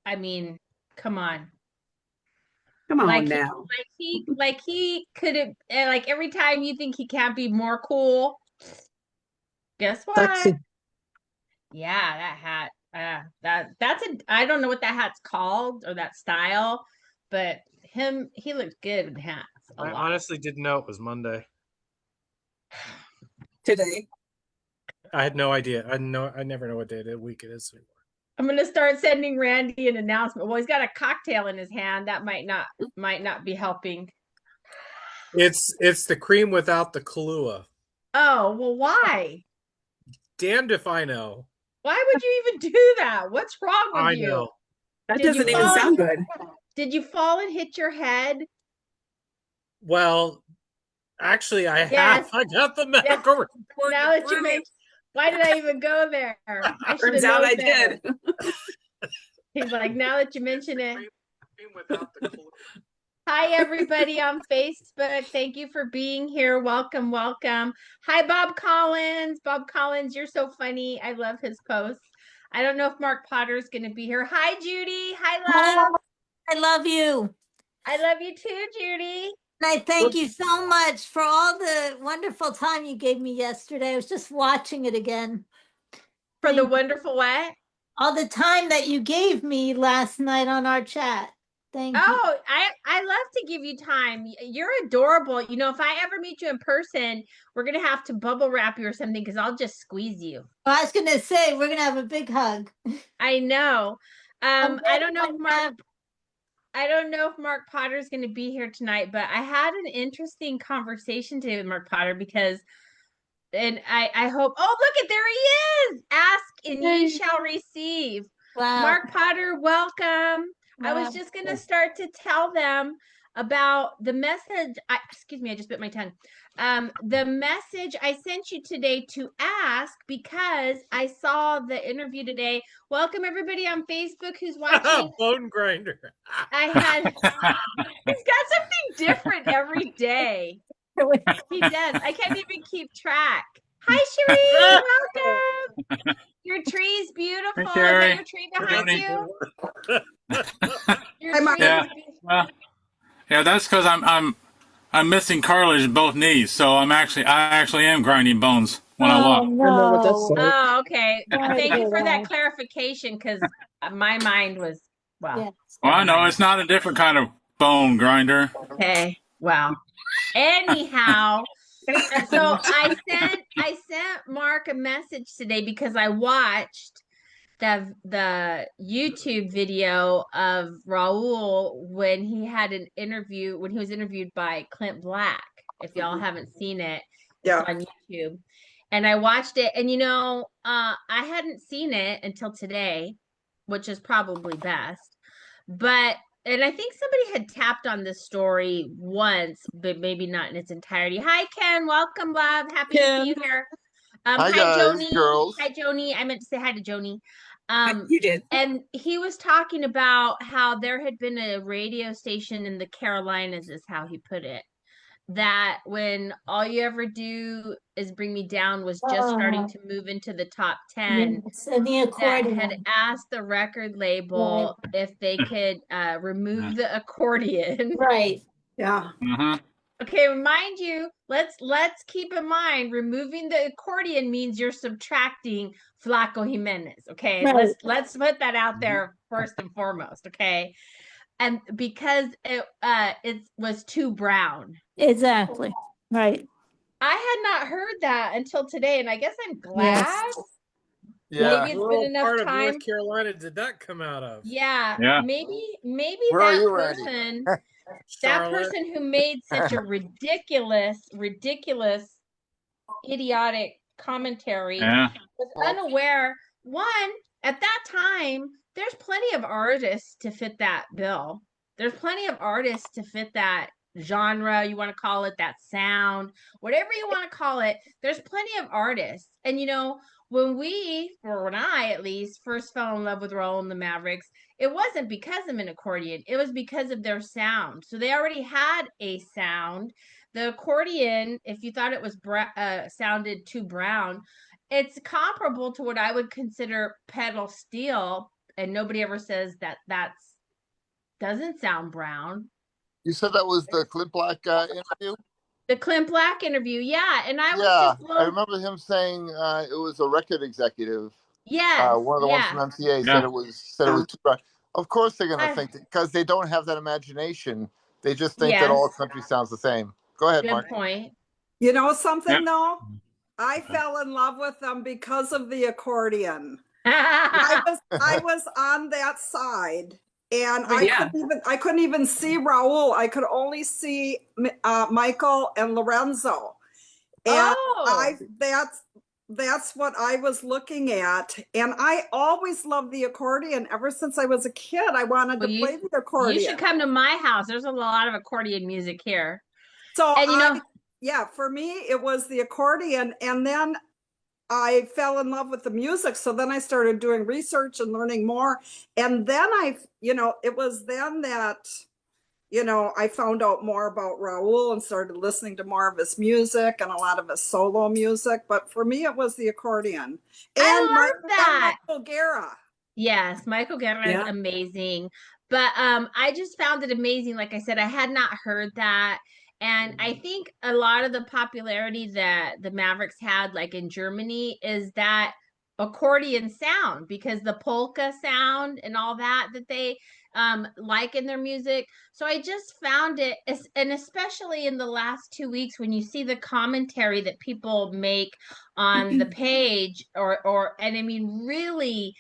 I mean, come on. Come on Like he, now. like he could have, like every time you think he can't be more cool, guess what? Sexy. Yeah, that hat. That's a, I don't know what that hat's called or that style, but he looks good in hats a I lot. honestly didn't know it was Monday. Today. I had no idea. I never know what day of the week it is anymore. I'm gonna start sending Randy an announcement. Well, he's got a cocktail in his hand. That might not be helping. It's the cream without the Kahlua. Oh, well, why? Damned if I know. Why would you even do that? What's wrong with I you? know. That Did you doesn't even fall sound good. Did you fall and hit your head? Well, actually, I Yes. have. I got the medical report. Now that you mentioned, why did I even go there? I should have Turns out known I better. did. He's like, now that you mention it. Cream without the Kahlua. Hi, everybody on Facebook. Thank you for being here. Welcome, welcome. Hi, Bob Collins. Bob Collins, you're so funny. I love his posts. I don't know if Mark Potter's going to be here. Hi, Judy. Hi, love. I love you. I love you too, Judy. And I thank you so much for all the wonderful time you gave me yesterday. I was just watching it again. For the wonderful what? All the time that you gave me last night on our chat. Thank you. Oh, I love to give you time. You're adorable. You know, if I ever meet you in person, we're gonna have to bubble wrap you or something because I'll just squeeze you. I was gonna say we're gonna have a big hug. I know. I don't know if Mark. I don't know if Mark Potter's going to be here tonight, but I had an interesting conversation today with Mark Potter because, and I hope. Oh, look at there he is! Ask and ye shall receive. Wow. Mark Potter, welcome. Wow. I was just going to start to tell them about the message. Excuse me, I just bit my tongue. The message I sent you today to ask because I saw the interview today. Welcome everybody on Facebook who's watching. Bone grinder. He's got something different every day. He does. I can't even keep track. Hi, Cherie. Welcome. Your tree's beautiful. Is that your tree behind you? Your tree Yeah. Well, yeah, that's because I'm missing cartilage in both knees, so I actually am grinding bones when I walk. No. Oh, okay. Thank you for that clarification, because my mind was Yes. Well, I know it's not a different kind of bone grinder. Okay. Well, anyhow, so I sent Mark a message today because I watched the YouTube video of Raul when he had an interview when he was interviewed by Clint Black. If y'all haven't seen it, it's on YouTube. And I watched it, and I hadn't seen it until today, which is probably best. And I think somebody had tapped on this story once, but maybe not in its entirety. Hi, Ken. Welcome, love. Happy to see you here. Hi guys, Joni. girls. Hi, Joni. I meant to say hi to Joni. You did. And he was talking about how there had been a radio station in the Carolinas, is how he put it, that when All You Ever Do Is Bring Me Down was just starting to move into the top 10, Yes. And the that accordion. had asked the record label if they could remove the accordion. Right. Yeah. Okay, mind you, let's keep in mind removing the accordion means you're subtracting Flaco Jimenez. Okay, Right. let's put that out there first and foremost. Okay, and because it was too brown. Exactly. Right. I had not heard that until today, and I guess I'm glad. Yes. Yeah. Maybe it's been enough Part of time. North Carolina did that come out of? Yeah. Maybe Where are that you, Randy? person, Charlotte. person who made such a ridiculous, idiotic commentary was unaware. One, at that time, there's plenty of artists to fit that bill. There's plenty of artists to fit that genre, you want to call it, that sound, whatever you want to call it. There's plenty of artists. And when I at least first fell in love with Raul and the Mavericks, it wasn't because of an accordion. It was because of their sound. So they already had a sound. The accordion, if you thought it was sounded too brown, it's comparable to what I would consider pedal steel. and nobody ever says that's doesn't sound brown. You said that was the Clint Black interview? The Clint Black interview, yeah. And I was Yeah, just I remember him saying it was a record executive. yes, One of the ones from MCA Yeah. said it was too bright. Of course, they're going to I- think that because they don't have that imagination. They just think that Yes. all country sounds the same. Go ahead, Good Mark. point. You know something Yep. though? I fell in love with them because of the accordion. I I was on that side, and Yeah. I couldn't even see Raul. I could only see Michael and Lorenzo, and Oh. that's what I was looking at. And I always loved the accordion ever since I was a kid. I wanted Well, to play the accordion. You should come to my house. There's a lot of accordion music here. So And for me, it was the accordion, and then I fell in love with the music. So then I started doing research and learning more. And then it was then that, I found out more about Raul and started listening to more of his music and a lot of his solo music. But for me, it was the accordion. And I love that. Michael Guerra. Yes, Michael Guerra is amazing. But I just found it amazing. Like I said, I had not heard that. And I think a lot of the popularity that the Mavericks had, like in Germany, is that accordion sound, because the polka sound and all that they like in their music. So I just found it, and especially in the last 2 weeks, when you see the commentary that people make on the page, and I mean, really,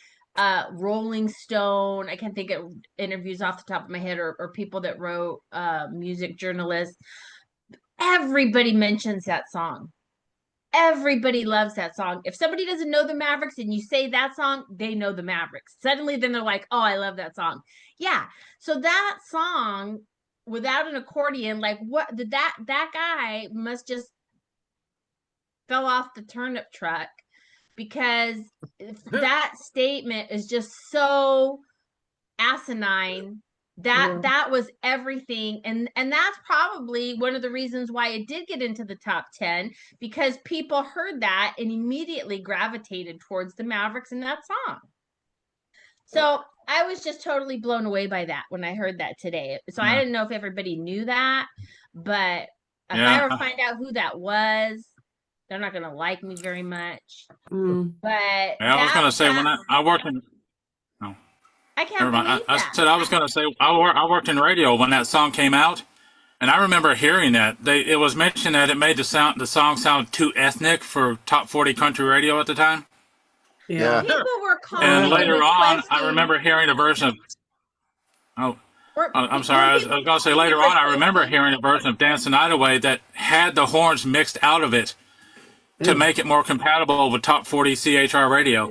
Rolling Stone, I can't think of interviews off the top of my head, or people that wrote, music journalists, everybody mentions that song. Everybody loves that song. If somebody doesn't know the Mavericks and you say that song, they know the Mavericks. Suddenly then they're like, oh, I love that song. Yeah. So that song without an accordion, like, what did that guy must just fell off the turnip truck, because that statement is just so asinine. That was everything, and that's probably one of the reasons why it did get into the top 10, because people heard that and immediately gravitated towards the Mavericks in that song. So I was just totally blown away by that when I heard that today. So I didn't know if everybody knew that, but if I ever find out who that was, they're not gonna like me very much. But I was going to say, when I worked in... I can't believe I that. said I was going to say I worked in radio when that song came out, and I remember hearing that it was mentioned that it made the song sound too ethnic for top 40 country radio at the time. Yeah. People were calling, And later on, I requesting. remember hearing a version of... I'm sorry. I was People going to say later on, I remember hearing a version of Dance the Night Away that had the horns mixed out of it to make it more compatible with top 40 CHR radio.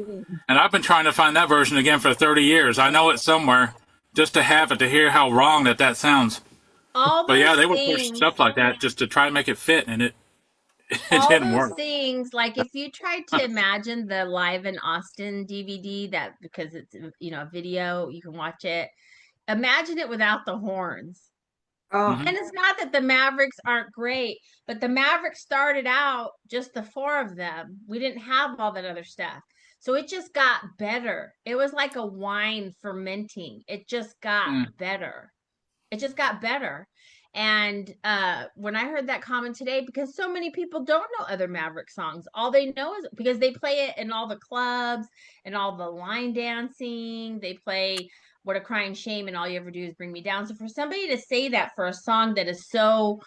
And I've been trying to find that version again for 30 years. I know it's somewhere, just to have it, to hear how wrong that sounds. But yeah, they would push stuff like that just to try to make it fit, and it didn't work. All those things, like if you tried to imagine the Live in Austin DVD, that, because it's, a video, you can watch it. Imagine it without the horns. And it's not that the Mavericks aren't great, but the Mavericks started out just the four of them. We didn't have all that other stuff. So it just got better. It was like a wine fermenting. It just got better. It just got better. And when I heard that comment today, because so many people don't know other Maverick songs, all they know is because they play it in all the clubs and all the line dancing. They play What a Crying Shame and All You Ever Do Is Bring Me Down. So for somebody to say that for a song that is so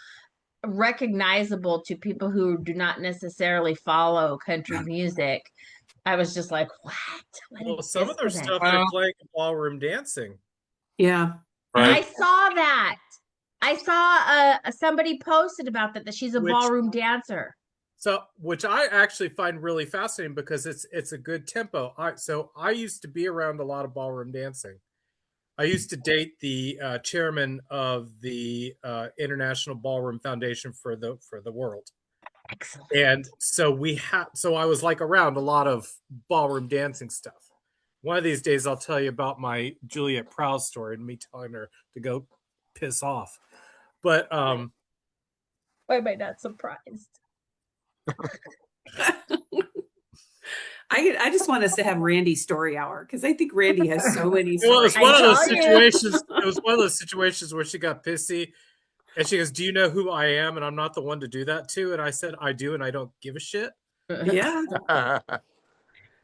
recognizable to people who do not necessarily follow country music, I was just like, what? Well, some of their stuff they're playing ballroom dancing. Yeah. Right. I saw that. I saw somebody posted about that she's a ballroom dancer. So, which I actually find really fascinating, because it's a good tempo. I used to be around a lot of ballroom dancing. I used to date the chairman of the International Ballroom Foundation for the world. Excellent. And so I was like around a lot of ballroom dancing stuff. One of these days I'll tell you about my Juliet Prowse story and me telling her to go piss off. But why am I not surprised? I just want us to have Randy story hour because I think Randy has so many Well, it stories. was one of those tell you. situations. It was one of those situations where she got pissy, and she goes, "Do you know who I am?" And I'm not the one to do that to. And I said, "I do, and I don't give a shit." Yeah.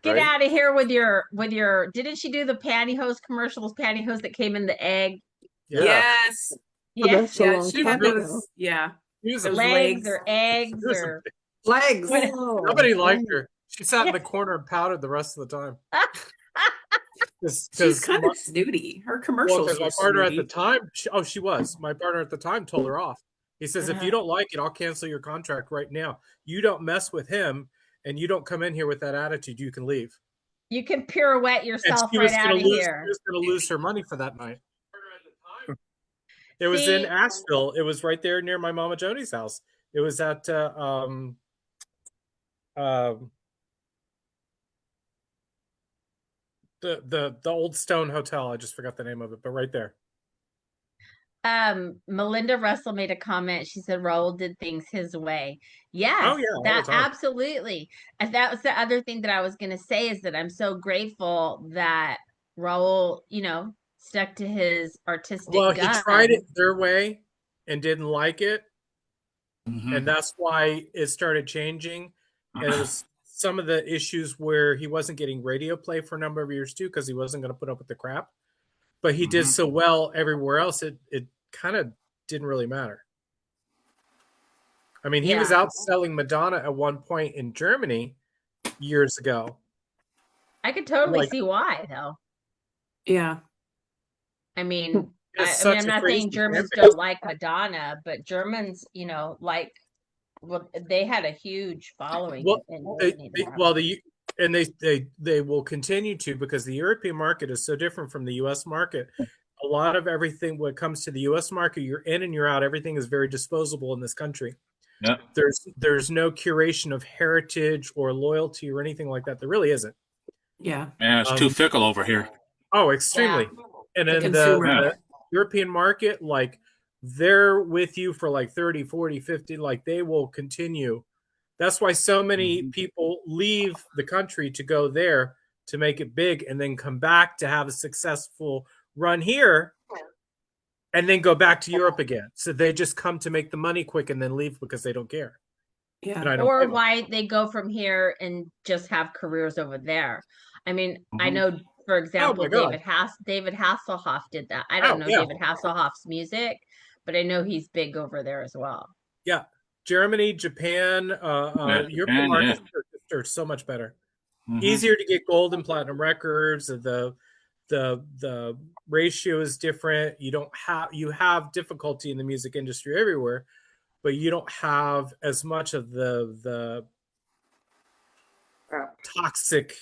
Get Right? out of here with your. Didn't she do the pantyhose commercials? Pantyhose that came in the egg. Yeah, Yes. Yes, Yeah. She had really- those. Yeah. she was, Those legs legs. or eggs she was a or. Legs. nobody liked her. She sat in the corner and pouted the rest of the time. She's kind of snooty. Her commercials Because were my partner at snooty. the time, she was. My partner at the time told her off. He says, if you don't like it, I'll cancel your contract right now. You don't mess with him, and you don't come in here with that attitude. You can leave. You can pirouette And yourself she right was out going of to lose. here. She was going to lose her money for that night. It was See? in Asheville. It was right there near my Mama Joni's house. It was at the old Stone Hotel. I just forgot the name of it, but right there. Melinda Russell made a comment. She said Raul did things his way. Yes, Oh, yeah, all the that time. absolutely. And that was the other thing that I was going to say is that I'm so grateful that Raul, stuck to his artistic Well, he guns. tried it their way and didn't like it, Mhm. and that's why it started changing. And it was some of the issues where he wasn't getting radio play for a number of years too, because he wasn't going to put up with the crap. But he did Mhm. so well everywhere else, it kind of didn't really matter. I mean, he was Yeah. outselling Madonna at one point in Germany years ago. I could totally Like- see why, though. Yeah. I mean, It's I mean, such I'm a not crazy saying Germans fan base. don't like Madonna, but Germans, like, well, they had a huge following Well, in they, Germany. they will continue to, because the European market is so different from the U.S. market. A lot of everything when it comes to the U.S. market, you're in and you're out. Everything is very disposable in this country. Yeah. There's no curation of heritage or loyalty or anything like that. There really isn't. Yeah. Yeah, it's too fickle over here. Oh, extremely. And The then consumer. the European market, like, they're with you for like 30, 40, 50, like they will continue. That's why so many people leave the country to go there to make it big and then come back to have a successful run here and then go back to Europe again. So they just come to make the money quick and then leave because they don't care. And Yeah. I don't Or blame them. why they go from here and just have careers over there. I mean, I Mhm. know, for example, my God. David Hasselhoff did that. I don't know yeah. David Hasselhoff's music, but I know he's big over there as well. Yeah. Germany, Japan, Yeah, European Japan, markets are so much better. Mhm. Easier to get gold and platinum records. The ratio is different. You have difficulty in the music industry everywhere, but you don't have as much of the toxic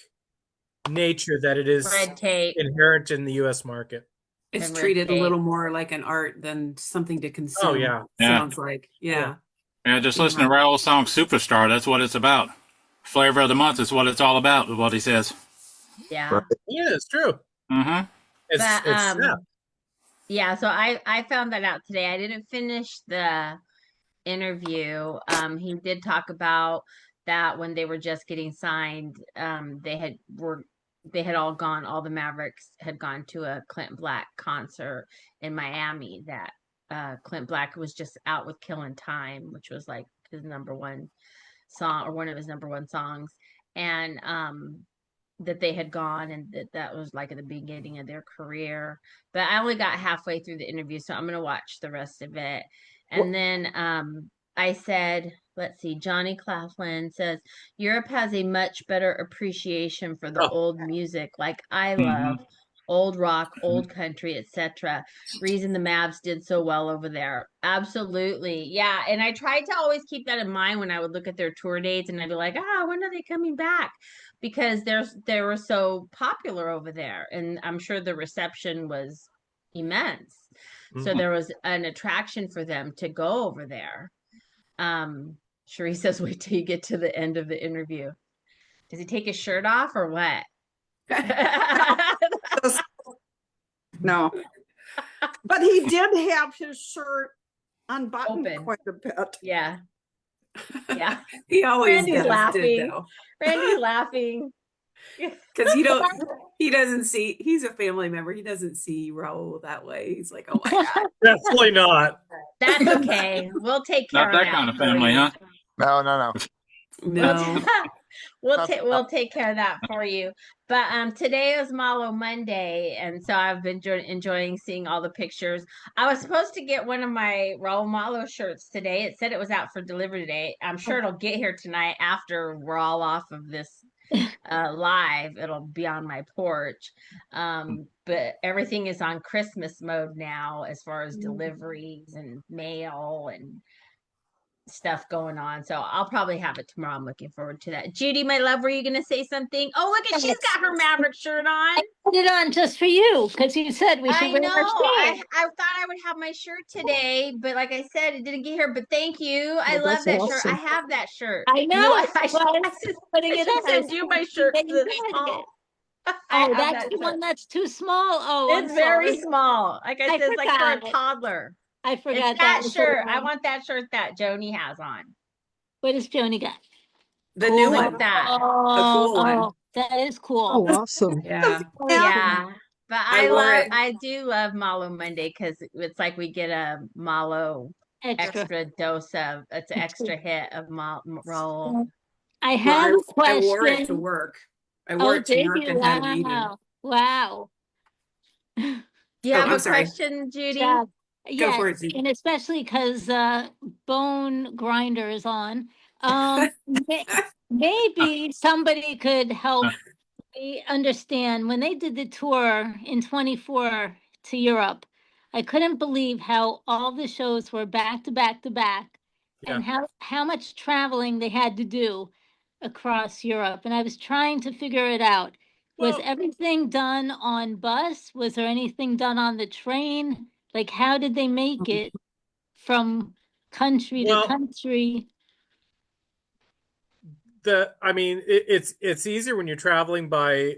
nature that it is Red tape. inherent in the U.S. market. It's And red treated a tape. little more like an art than something to consume. Oh, yeah. Yeah. Sounds like. Yeah. Yeah, just listen to Raul's song Superstar. That's what it's about. Flavor of the month is what it's all about, is what he says. Yeah. Right. Yeah, it's true. Mm-hmm. It's sad. Yeah, so I found that out today. I didn't finish the interview. He did talk about that when they were just getting signed. They had all the Mavericks had gone to a Clint Black concert in Miami. That Clint Black was just out with Killin' Time, which was like his number one song, or one of his number one songs, and that they had gone, and that was like at the beginning of their career. But I only got halfway through the interview, so I'm gonna watch the rest of it. And then I said, let's see, Johnny Claflin says Europe has a much better appreciation for the old music, like I love old rock, old country, etc. Reason the Mavs did so well over there. Absolutely. Yeah. And I tried to always keep that in mind when I would look at their tour dates, and I'd be like, when are they coming back? Because they were so popular over there. And I'm sure the reception was immense. So Mhm. there was an attraction for them to go over there. Cherie says, wait till you get to the end of the interview. Does he take his shirt off or what? No. But he did have his shirt unbuttoned Open. quite a bit. Yeah. Yeah. He always Randy's does, laughing. did, though. Randy's laughing. Because he doesn't see, he's a family member. He doesn't see Raul that way. He's like, oh my God. Definitely not. That's okay. We'll take care Not of that that kind of for family, you. huh? No. No. We'll take care of that for you. But today is Malo Monday, and so I've been enjoying seeing all the pictures. I was supposed to get one of my Raul Malo shirts today. It said it was out for delivery today. I'm sure it'll get here tonight after we're all off of this live. It'll be on my porch. But everything is on Christmas mode now as far as deliveries and mail and stuff going on. So I'll probably have it tomorrow. I'm looking forward to that. Judy, my love, were you going to say something? Oh, look at she's got her Maverick shirt on. I put it on just for you because you said we should I wear know. our shirts. I thought I would have my shirt today, but like I said, it didn't get here. But thank you. I Well, love that's that shirt. I awesome. have that shirt. I You know know. what? I Well, I should, was putting I it should on. I send was you my thinking shirt. that you This wanted small. it. I Oh, have that's that the shirt. one that's too small. Oh, I'm It's very sorry. small. Like I I said, it's like for a forgot. toddler. I It's forgot that was the shirt. I one. want that shirt that Joni has on. What does Joni got? The Cool new like one. that. The cool one. Oh, that is cool. Oh, awesome. Yeah. Yeah. But I wore it. I do love Malo Monday because it's like we get a Malo Extra. extra dose of it's an extra hit of roll. I Well, have a I wore it to question. work. I wore Oh, it to did work you? and had a meeting. Wow. Wow. You Oh, have I'm a sorry. question, Judy? Yeah. Go Yes, for it, Judy. and especially because bone grinder is on. Maybe somebody could help me understand when they did the tour in 24 to Europe. I couldn't believe how all the shows were back to back to back, Yeah. and how much traveling they had to do across Europe. And I was trying to figure it out. Was Well, everything done on bus? Was there anything done on the train? Like, how did they make it from country to well, country? I mean, it's easier when you're traveling by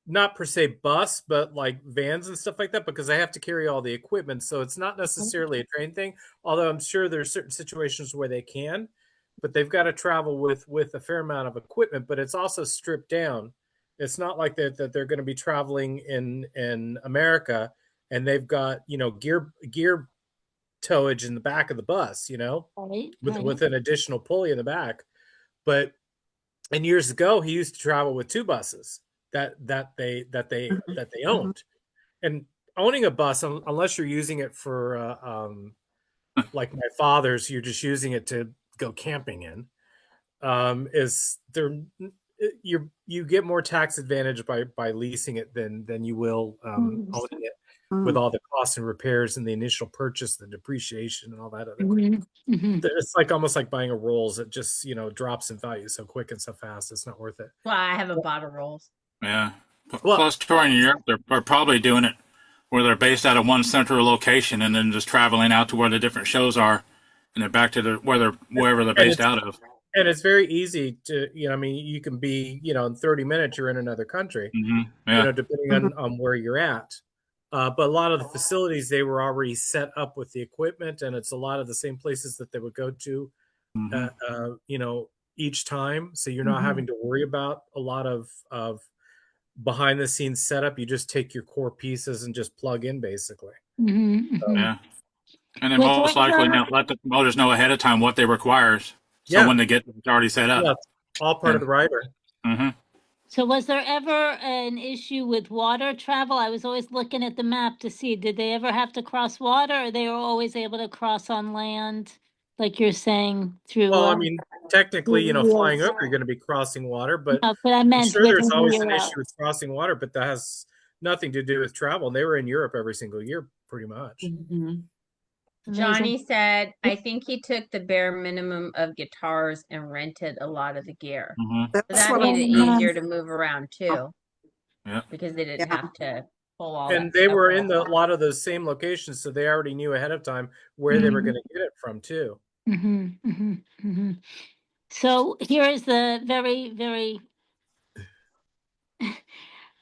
not per se bus, but like vans and stuff like that, because I have to carry all the equipment. So it's not necessarily a train thing, although I'm sure there's certain situations where they can, but they've got to travel with a fair amount of equipment, but it's also stripped down. It's not like that they're going to be traveling in America and they've got, gear towage in the back of the bus, Right, with an additional pulley in the back. But and years ago, he used to travel with two buses that they owned. And owning a bus, unless you're using it for like my father's, you're just using it to go camping in. Is there you get more tax advantage by leasing it than you will owning it, with all the costs and repairs and the initial purchase, the depreciation, and all that other crap. It's like almost like buying a Rolls. It just drops in value so quick and so fast. It's not worth it. Well, I haven't bought a rolls. Yeah. Well- Plus, touring Europe, they're probably doing it where they're based out of one central location and then just traveling out to where the different shows are, and they're back to wherever they're based out of. And it's very easy to, I mean, you can be, in 30 minutes, you're in another country, Yeah. depending on where you're at. But a lot of the facilities, they were already set up with the equipment, and it's a lot of the same places that they would go to, each time. So you're not having to worry about a lot of behind the scenes setup. You just take your core pieces and just plug in, basically. Yeah. And then With most what, likely let the promoters know ahead of time what they require. So Yeah. when they get it's already set up. Yeah, it's all part of the rider. So was there ever an issue with water travel? I was always looking at the map to see, did they ever have to cross water, or they were always able to cross on land, like you're saying, through? Well, I mean, technically, flying Yes. over, you're going to be crossing water, but No, but I I'm meant sure there's within always an Europe. issue with crossing water, but that has nothing to do with travel. And they were in Europe every single year, pretty much. Amazing. Johnny said, I think he took the bare minimum of guitars and rented a lot of the gear. So That's that what made it I'm- easier to move around too. Yeah. Because they didn't Yeah. have to pull all And that they stuff were off. in a lot of those same locations, so they already knew ahead of time where they were going to get it from, too. So here is the very, very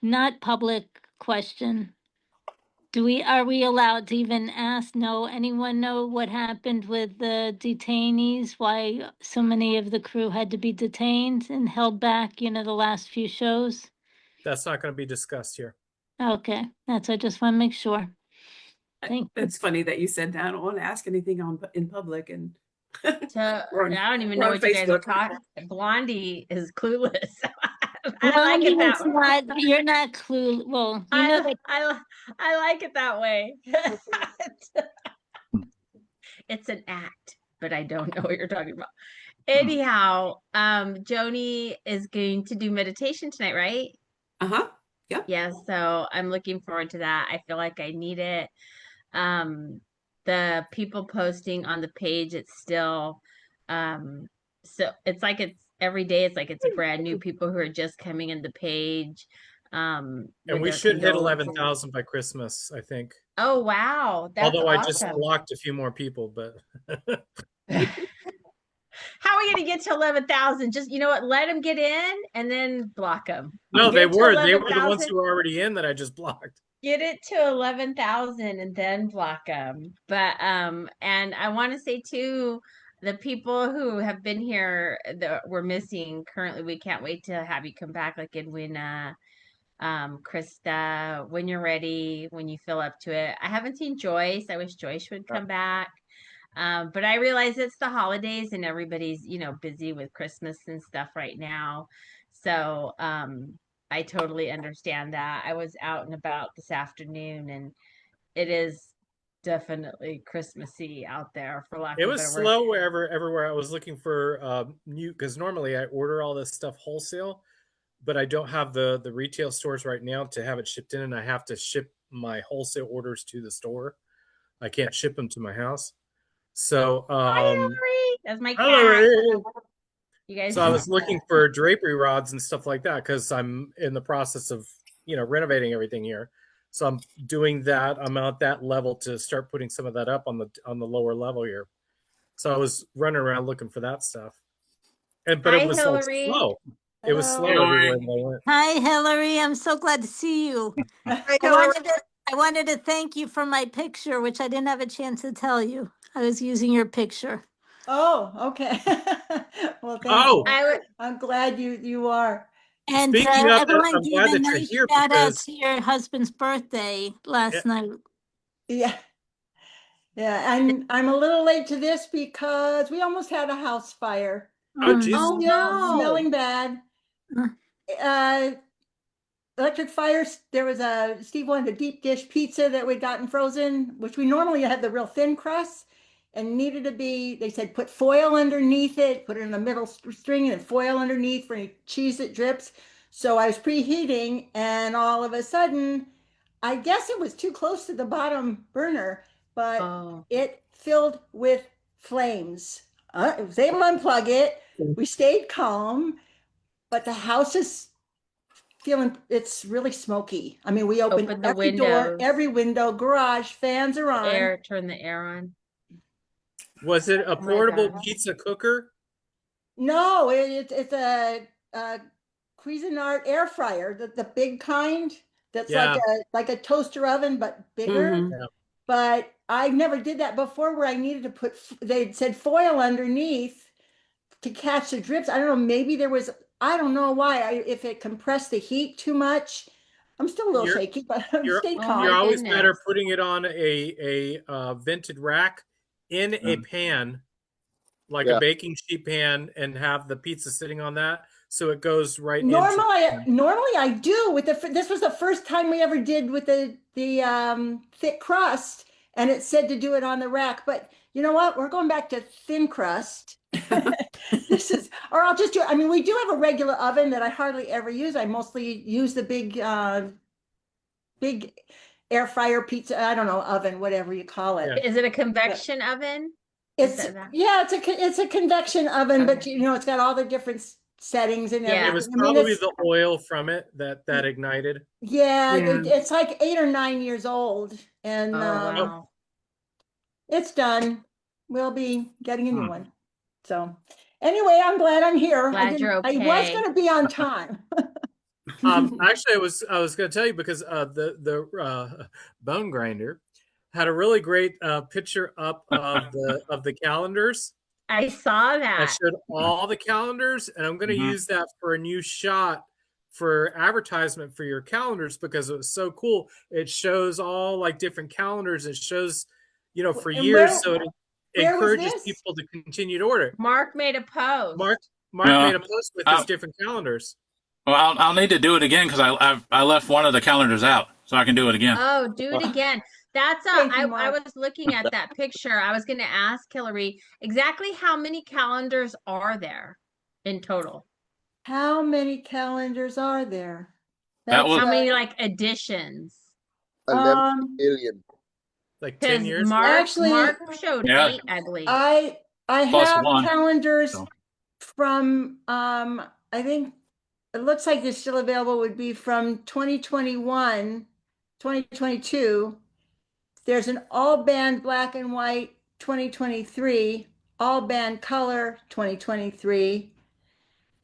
not public question. Are we allowed to even anyone know what happened with the detainees? Why so many of the crew had to be detained and held back, the last few shows? That's not going to be discussed here. Okay, I just want to make sure. Thank you. It's funny that you said that. I don't want to ask anything in public, and So we're on- I don't even we're know on what you guys are Facebook. talking. Blondie is clueless. I like it that way. You're not clue. Well, that I like it that way. It's an act, but I don't know what you're talking about. Anyhow, Joni is going to do meditation tonight, right? Yeah. Yeah, so I'm looking forward to that. I feel like I need it. The people posting on the page, it's still so it's every day it's brand new people who are just coming in the page And with we their should hit condolences. 11,000 by Christmas, I think. Oh wow, that's Although I just awesome. blocked a few more people, but How are we going to get to 11,000? Just, you know what? Let them get in and then block them. no, they Get to were the ones 11,000. who were already in that I just blocked. Get it to 11,000 and then block them. But and I want to say too, the people who have been here that we're missing currently, we can't wait to have you come back, like Edwina, Krista, when you're ready, when you feel up to it. I haven't seen Joyce. I wish Joyce would come back. But I realize it's the holidays and everybody's, busy with Christmas and stuff right now. So, I totally understand that. I was out and about this afternoon and it is definitely Christmassy out there, for lack It of a was better word. slow everywhere. I was looking for new, because normally I order all this stuff wholesale, but I don't have the retail stores right now to have it shipped in, and I have to ship my wholesale orders to the store. I can't ship them to my house. So Hi, Hillary. That's my cat. Hillary. You guys. So I was looking for drapery rods and stuff like that because I'm in the process of renovating everything here. So I'm doing that. I'm at that level to start putting some of that up on the lower level here. So I was running around looking for that stuff, but Hi, it was Hillary. like slow. It was slow everywhere I went. Hi, Hillary. I'm so glad to see you. Hi, I Hillary. wanted to thank you for my picture, which I didn't have a chance to tell you. I was using your picture. Oh, okay. Well, thank Oh, you. I'm glad you are. And speaking of that, everyone I'm gave glad a that you're nice here shout out because to your husband's birthday last night. Yeah. Yeah, I'm a little late to this because we almost had a house fire. oh Um, geez, Oh Still no. smelling bad. Electric fires. There was Steve wanted a deep dish pizza that we'd gotten frozen, which we normally have the real thin crust, and needed to be, they said, put foil underneath it, put it in the middle string and foil underneath for any cheese that drips. So I was preheating, and all of a sudden, I guess it was too close to the bottom burner, but Oh. it filled with flames. I was able to unplug it. We stayed calm, but the house is feeling, it's really smoky. I mean, we opened Open the every door, windows. every window, garage, fans are on. Turn the air on. was it a my portable God. pizza cooker? No, it's a Cuisinart air fryer, the big kind that's Yeah. like a toaster oven but bigger. Mhm. Yeah. But I never did that before, where I needed to put, they said foil underneath to catch the drips. I don't know, maybe there was, I don't know why, if it compressed the heat too much. I'm still a little You're- shaky, but I'm You're stayed Oh calm. my you're always goodness. better putting it on a vented rack in a pan, like a Yeah. baking sheet pan, and have the pizza sitting on that, so it goes right into. Normally I do with this was the first time we ever did with the thick crust, and it said to do it on the rack. But you know what? We're going back to thin crust. This is, or I'll just do it. I mean, we do have a regular oven that I hardly ever use. I mostly use the big air fryer pizza. I don't know, oven, whatever you call it. Yeah. Is it a convection oven? It's yeah, it's a convection oven, but Okay. you know, it's got all the different settings and Yeah. everything. It was I mean, probably it's, the oil from it that ignited. yeah, Yeah. it's like 8 or 9 years old, and Oh wow. it's done. We'll be getting a new one. So anyway, I'm glad I'm here. Glad you're I was okay. going to be on time. Actually, I was going to tell you because the bone grinder had a really great picture up of the calendars. I saw I that. showed all the calendars, and I'm going to Mhm. use that for a new shot for advertisement for your calendars because it was so cool. It shows all like different calendars. It shows, for And years, so it where was encourages this? people to continue to order. Mark made a post. Mark Uh, made a post with his I, different calendars. well, I'll need to do it again because I left one of the calendars out, so I can do it again. Oh, do it again. That's Thank you, I Mark. was looking at that picture. I was going to ask Hillary exactly how many calendars are there in total? How many calendars are there? That That's was How many like editions? 11 um billion. Like 10 Because years. actually Mark showed yeah 8, I believe. I plus have one. calendars So, from I think it looks like they're still available would be from 2021, 2022. There's an all band black and white 2023, all band color 2023,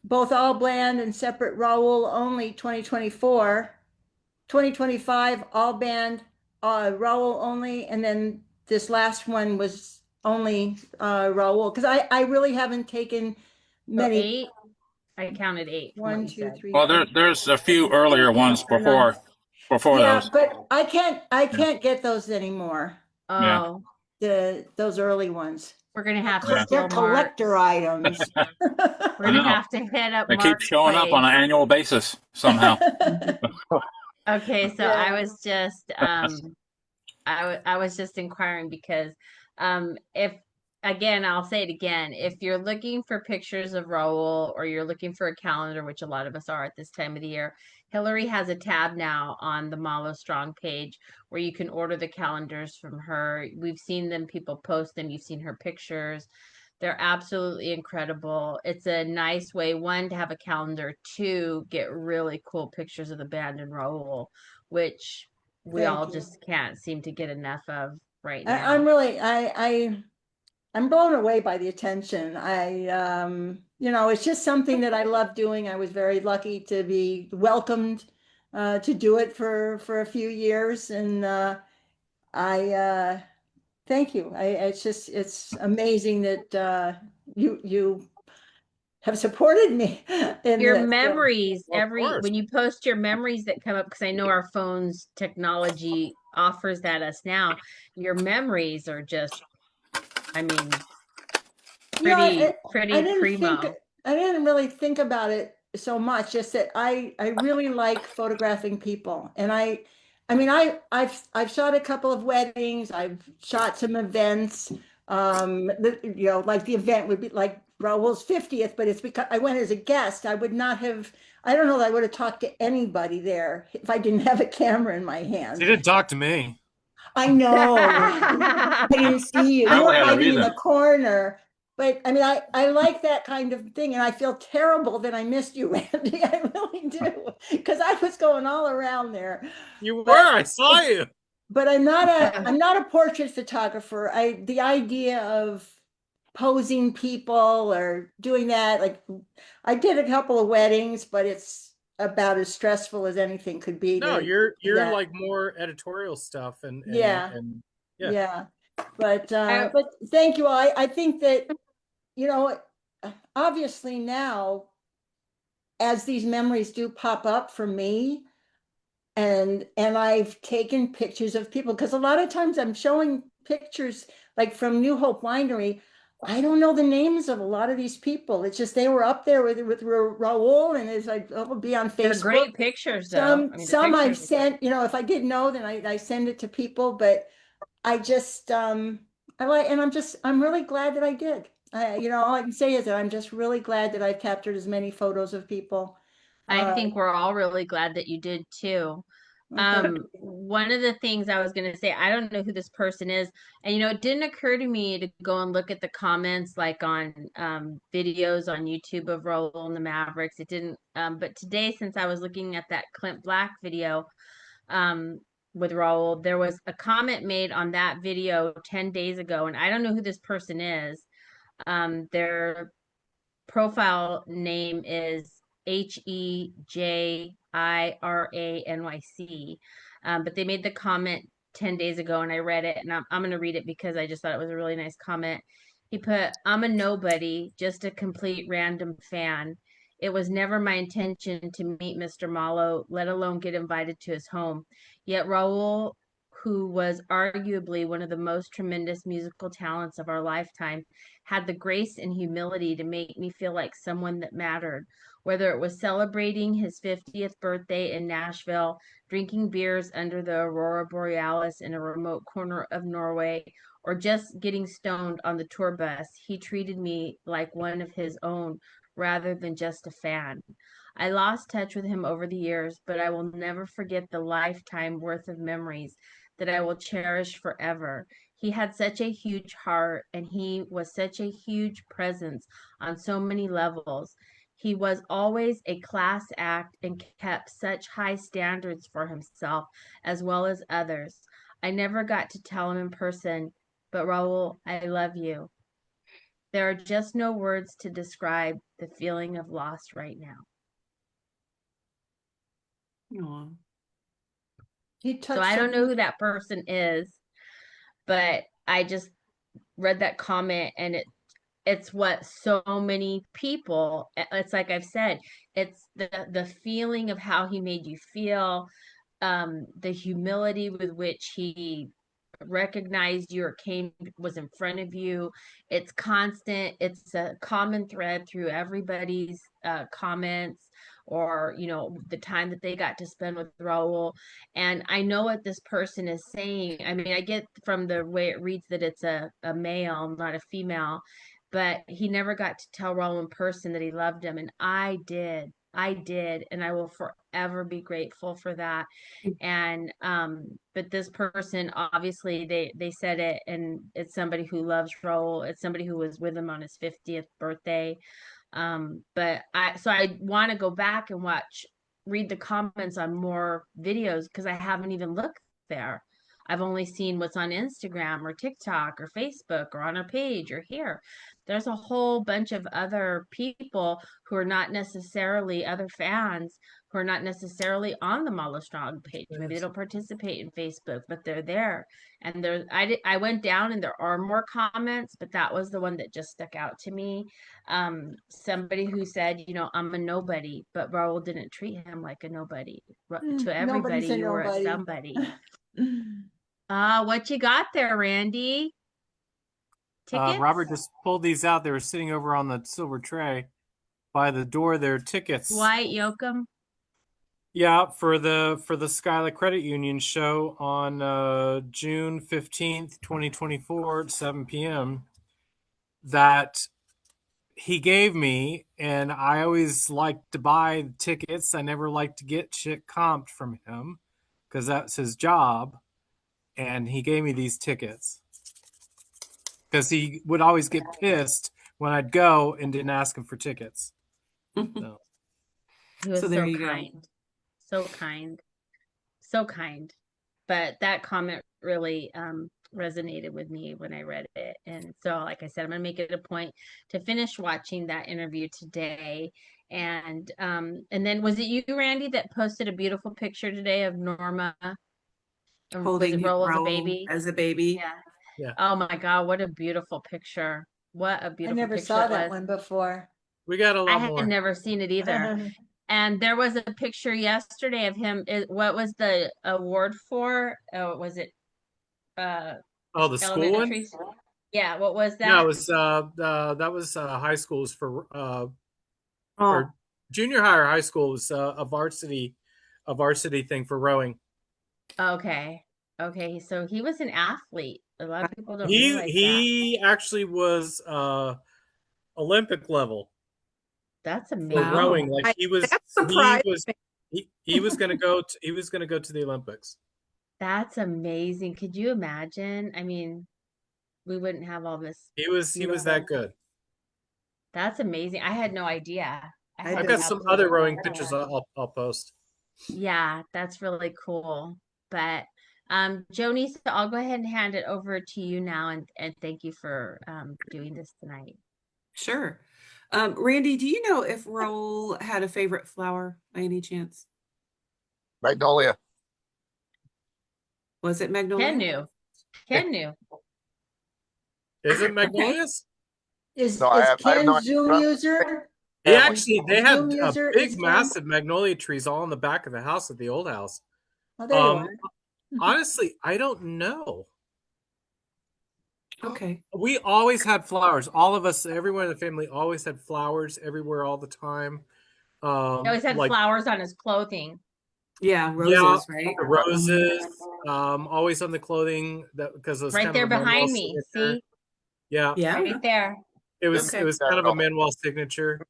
both all band and separate Raul only 2024, 2025 all band Raul only, and then this last one was only Raul because I really haven't taken So many. 8. I counted 8 from what One, you two, said. three, well, four. there's a few earlier ones before Yeah, those. but I Yeah. can't get those anymore. Yeah. Oh, Those early ones. we're going to have to Yeah. They're steal collector Mark's. items. We're I going to know. have to hit up They keep Mark's showing up place. on an annual basis somehow. Okay, so Yeah. I was just I was just inquiring because if again, I'll say it again, if you're looking for pictures of Raul or you're looking for a calendar, which a lot of us are at this time of the year, Hillary has a tab now on the Malo Strong page where you can order the calendars from her. We've seen them, people post them, you've seen her pictures. They're absolutely incredible. It's a nice way, one, to have a calendar, two, get really cool pictures of the band and Raul, which we Thank all you. just can't seem to get enough of right I'm now. really I'm blown away by the attention. It's just something that I love doing. I was very lucky to be welcomed to do it for a few years, and I thank you. It's amazing that you have supported me in Your this. memories, Well, of course. when you post your memories that come up, because I know our phone's technology offers that us now, your memories are just, I mean, Yeah, pretty primo. I didn't really think about it so much, just that I really like photographing people. And I mean I've shot a couple of weddings, I've shot some events. Like the event would be like Raul's 50th, but it's because I went as a guest. I would not have, I don't know that I would have talked to anybody there if I didn't have a camera in my You hand. didn't talk to me. I know. I didn't see you. You were Probably had a hiding in reason. the corner. But I mean, I like that kind of thing. And I feel terrible that I missed you, Randy. I really do. Because I was going all around there. You were. But I saw you. but I'm not a portrait photographer. The idea of posing people or doing that, like I did a couple of weddings, but it's about as stressful as anything could be No, to do you're that. like more editorial stuff Yeah. and yeah. Yeah. But I, thank you all. I think that, you know, obviously now, as these memories do pop up for me, and I've taken pictures of people, because a lot of times I'm showing pictures like from New Hope Winery. I don't know the names of a lot of these people. It's just they were up there with Raul, and as I will be on they're Facebook. great pictures though. I mean, the Some I've pictures. sent, if I didn't know, then I send it to people, but I just I like, and I'm really glad that I did. All I can say is that I'm just really glad that I've captured as many photos of people. I think we're all really glad that you did too. Okay. One of the things I was going to say, I don't know who this person is. And, it didn't occur to me to go and look at the comments like on videos on YouTube of Raul and the Mavericks. It didn't, but today, since I was looking at that Clint Black video um, with Raul, there was a comment made on that video 10 days ago. And I don't know who this person is. Their profile name is HEJIRANYC. But they made the comment 10 days ago and I read it, and I'm going to read it because I just thought it was a really nice comment. He put, "I'm a nobody, just a complete random fan. It was never my intention to meet Mr. Malo, let alone get invited to his home. Yet Raul, who was arguably one of the most tremendous musical talents of our lifetime, had the grace and humility to make me feel like someone that mattered. Whether it was celebrating his 50th birthday in Nashville, drinking beers under the Aurora Borealis in a remote corner of Norway, or just getting stoned on the tour bus, he treated me like one of his own rather than just a fan. I lost touch with him over the years, but I will never forget the lifetime worth of memories that I will cherish forever. He had such a huge heart and he was such a huge presence on so many levels. He was always a class act and kept such high standards for himself as well as others. I never got to tell him in person, but Raul, I love you. There are just no words to describe the feeling of loss right now." Aw. He So touched I so don't know many. who that person is, but I just read that comment and it's what so many people, it's like I've said, it's the feeling of how he made you feel, the humility with which he recognized you or was in front of you. It's constant. It's a common thread through everybody's comments, or the time that they got to spend with Raul. And I know what this person is saying. I mean, I get from the way it reads that it's a male, not a female, but he never got to tell Raul in person that he loved him, and I did. I did, and I will forever be grateful for that. And but this person, obviously, they said it, and it's somebody who loves Raul. It's somebody who was with him on his 50th birthday. But I want to go back and read the comments on more videos because I haven't even looked there. I've only seen what's on Instagram or TikTok or Facebook or on our page or here. There's a whole bunch of other people who are not necessarily other fans who are not necessarily on the Malo Strong page. Maybe they don't participate in Facebook, but they're there. And I went down and there are more comments, but that was the one that just stuck out to me. Somebody who said, "I'm a nobody," but Raul didn't treat him like a nobody. To everybody, Nobody's a you were a nobody. somebody. What you got there, Randy? Tickets? Robert just pulled these out. They were sitting over on the silver tray by the door. They're tickets. Dwight Yoakam? Yeah, for the Skyla Credit Union show on June 15th, 2024 at 7 p.m. that he gave me, and I always like to buy tickets. I never like to get shit comped from him because that's his job. And he gave me these tickets because he would always get pissed when I'd go and didn't ask him for tickets. So. He was So there so you go. kind. So kind. So kind. But that comment really resonated with me when I read it. And so, like I said, I'm going to make it a point to finish watching that interview today. And then was it you, Randy, that posted a beautiful picture today of Norma? Was Holding it Raul as a Raul baby? as a baby. Yeah. Yeah. Oh my God, what a beautiful picture. What a I beautiful never picture saw it that was. one before. We got a I lot had more. never seen it either. And there was a picture yesterday of him. What was the award for? Was it Oh, the school one? elementary school? Yeah, what was Yeah, that? it was that was high schools for Oh, or junior high or high school was a varsity thing for rowing. Okay. Okay, so he was an athlete. A lot of people don't He realize that. he actually was Olympic level That's for amazing. rowing. Like That he was surprised me. he was gonna go to the Olympics. That's amazing. Could you imagine? I mean, we wouldn't have all this He was that beautiful. good. That's amazing. I had no idea. I had I've got some other absolutely rowing no pictures idea. I'll post. Yeah, that's really cool. But Joni, so I'll go ahead and hand it over to you now, and thank you for doing this tonight. sure. Randy, do you know if Raul had a favorite flower by any chance? Magnolia. Was it magnolia? Ken knew. Ken knew. Is it magnolias? Is No, I have Ken no Zoom idea. user? They Family. actually they Zoom had user big, is Ken? massive magnolia trees all in the back of the house at the old house. Oh, there you Um, are. honestly, I don't know. Okay. We always had flowers. All of us, everyone in the family, always had flowers everywhere all the time. He always had Like flowers on his clothing. Yeah, yeah, roses, right? the roses, always on the clothing that because it was Right kind of there a Manuel behind me. signature. See? Yeah, Yeah. Right there. it was Okay. it was kind of a Manuel signature.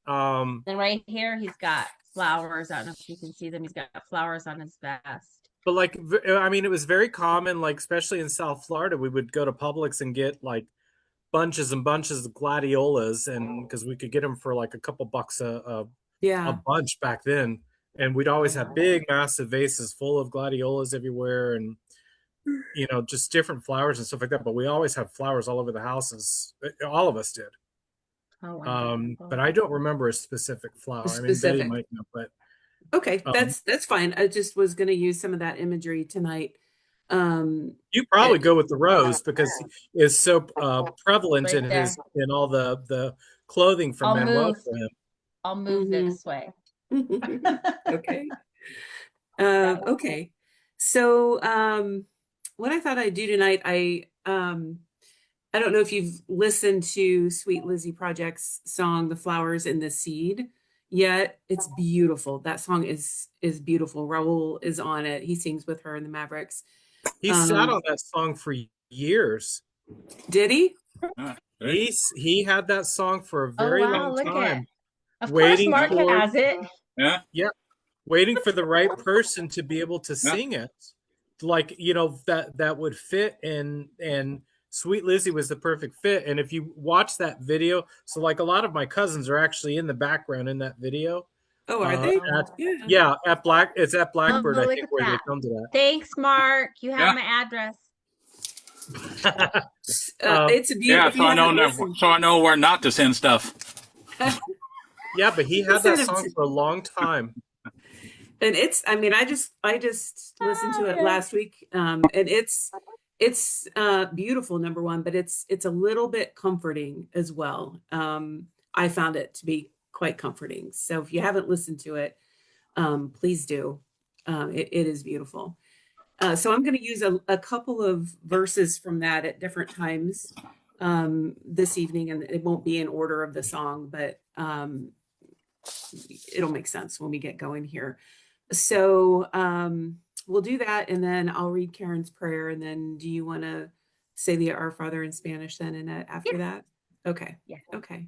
And right here, he's got flowers. I don't know if you can see them. He's got flowers on his vest. But like, I mean, it was very common, like especially in South Florida, we would go to Publix and get like bunches and bunches of gladiolas, and because we could get them for like a couple bucks a Yeah. bunch back then, and we'd always have big, massive vases full of gladiolas everywhere, and just different flowers and stuff like that. But we always had flowers all over the houses. All of us did. Oh, wonderful. But I don't remember a specific flower. I mean, Betty Specific. might know, but Okay, that's fine. I just was going to use some of that imagery tonight. you probably go with the rose because it's so prevalent Right in there. in all the clothing from I'll Manuel move. for him. I'll move this way. Okay. Okay. So what I thought I'd do tonight, I don't know if you've listened to Sweet Lizzie Project's song, The Flowers and the Seed yet. It's beautiful. That song is beautiful. Raul is on it. He sings with her in the Mavericks. He sat on that song for years. Did he? He had that song for a very long look time. Of waiting course, Mark for- has it. Yeah. Waiting for the right person to be able to sing it. Like, that would fit, and Sweet Lizzie was the perfect fit. And if you watch that video, so like a lot of my cousins are actually in the background in that video. Oh, are they? Yeah, it's at Blackbird, I look think, at where they that. filmed it Thanks, Mark. You have Yeah. my address. at. It's a beautiful. Yeah, if you haven't listened- so I know where not to send stuff. Yeah, but he had that Instead of song for a long time. And it's, I mean, I just listened to it last week. And it's beautiful, number one, but it's a little bit comforting as well. I found it to be quite comforting. So if you haven't listened to it, please do. It is beautiful. So I'm going to use a couple of verses from that at different times this evening, and it won't be in order of the song, but it'll make sense when we get going here. So we'll do that, and then I'll read Karen's prayer, and then do you want to say the Our Father in Spanish then and after that? Okay. Yeah. Okay.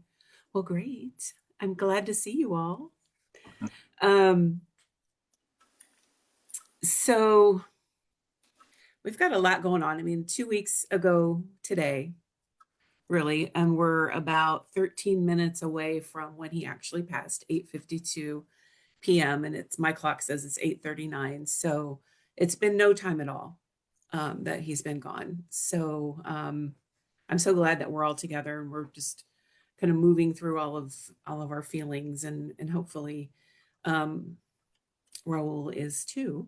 Well, great. I'm glad to see you all. So we've got a lot going on. I mean, 2 weeks ago today, really, and we're about 13 minutes away from when he actually passed, 8:52 p.m. and my clock says it's 8:39. So it's been no time at all that he's been gone. So I'm so glad that we're all together and we're just kind of moving through all of our feelings, and hopefully Raul is too.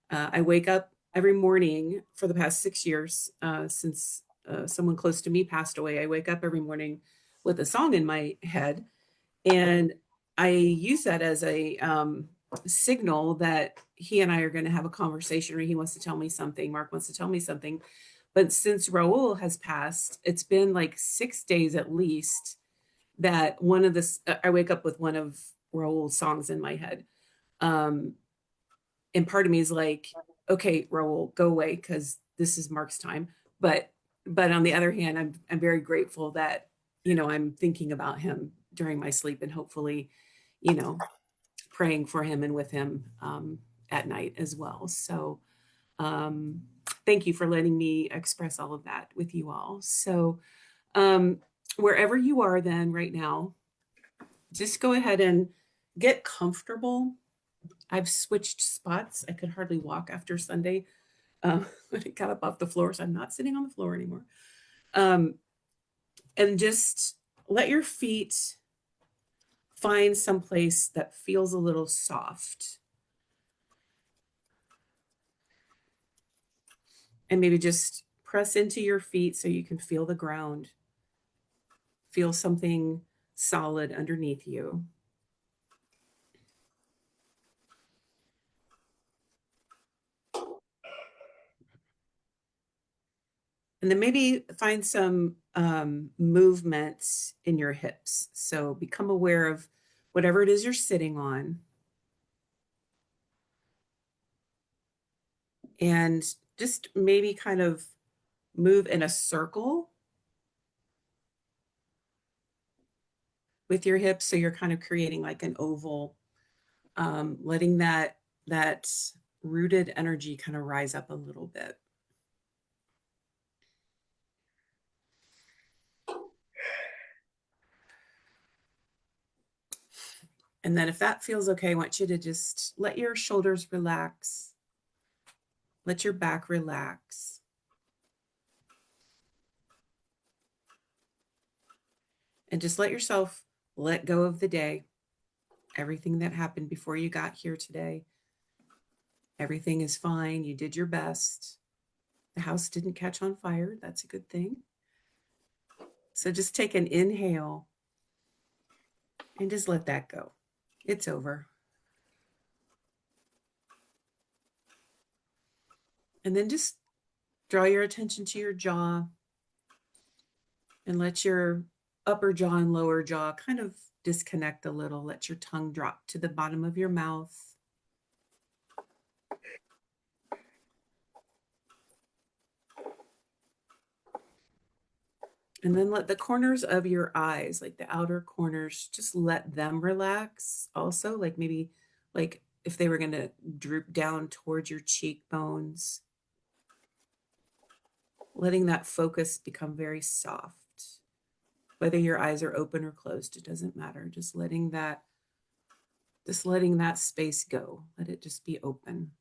I wake up every morning for the past 6 years since someone close to me passed away. I wake up every morning with a song in my head, and I use that as a signal that he and I are going to have a conversation, or he wants to tell me something. Mark wants to tell me something. But since Raul has passed, it's been like 6 days at least that I wake up with one of Raul's songs in my head. And part of me is like, okay, Raul, go away, because this is Mark's time. But on the other hand, I'm very grateful that, I'm thinking about him during my sleep, and hopefully, praying for him and with him at night as well. So thank you for letting me express all of that with you all. So wherever you are then right now, just go ahead and get comfortable. I've switched spots. I could hardly walk after Sunday when I got up off the floor, so I'm not sitting on the floor anymore. And just let your feet find some place that feels a little soft. And maybe just press into your feet so you can feel the ground. Feel something solid underneath you. And then maybe find some movements in your hips. So become aware of whatever it is you're sitting on. And just maybe kind of move in a circle with your hips. So you're kind of creating like an oval, letting that rooted energy kind of rise up a little bit. And then if that feels okay, I want you to just let your shoulders relax. Let your back relax. And just let yourself let go of the day. Everything that happened before you got here today. Everything is fine. You did your best. The house didn't catch on fire. That's a good thing. So just take an inhale and just let that go. It's over. And then just draw your attention to your jaw and let your upper jaw and lower jaw kind of disconnect a little. Let your tongue drop to the bottom of your mouth. And then let the corners of your eyes, like the outer corners, just let them relax also. Like maybe like if they were going to droop down towards your cheekbones, letting that focus become very soft. Whether your eyes are open or closed, it doesn't matter. Just letting that space go. Let it just be open.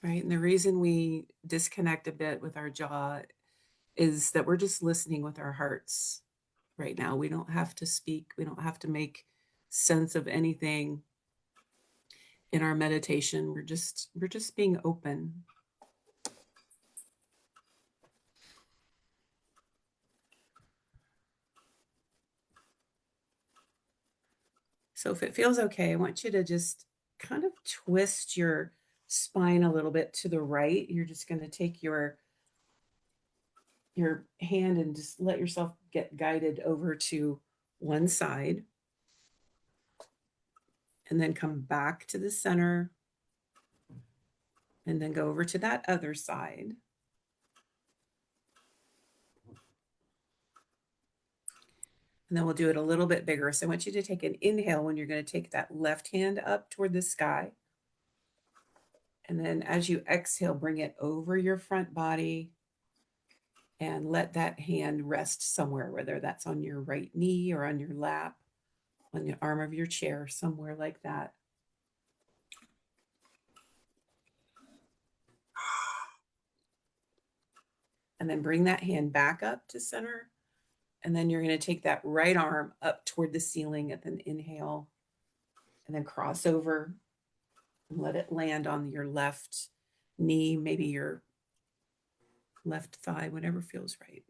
Right. And the reason we disconnect a bit with our jaw is that we're just listening with our hearts right now. We don't have to speak. We don't have to make sense of anything in our meditation. We're just being open. So if it feels okay, I want you to just kind of twist your spine a little bit to the right. You're just going to take your hand and just let yourself get guided over to one side. And then come back to the center. And then go over to that other side. And then we'll do it a little bit bigger. So I want you to take an inhale when you're going to take that left hand up toward the sky. And then as you exhale, bring it over your front body and let that hand rest somewhere, whether that's on your right knee or on your lap, on the arm of your chair, somewhere like that. And then bring that hand back up to center. And then you're going to take that right arm up toward the ceiling at an inhale and then cross over and let it land on your left knee, maybe your left thigh, whatever feels right.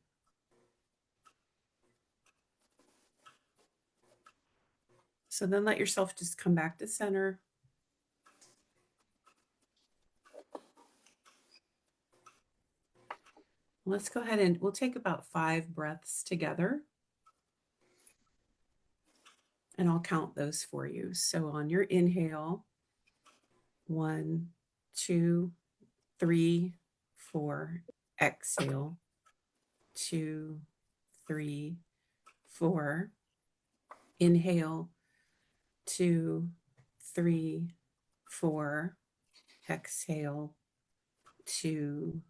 So then let yourself just come back to center. Let's go ahead and we'll take about 5 breaths together. And I'll count those for you. So on your inhale, 1, 2, 3, 4. Exhale, 2, 3, 4. Inhale, 2, 3, 4. Exhale, 2,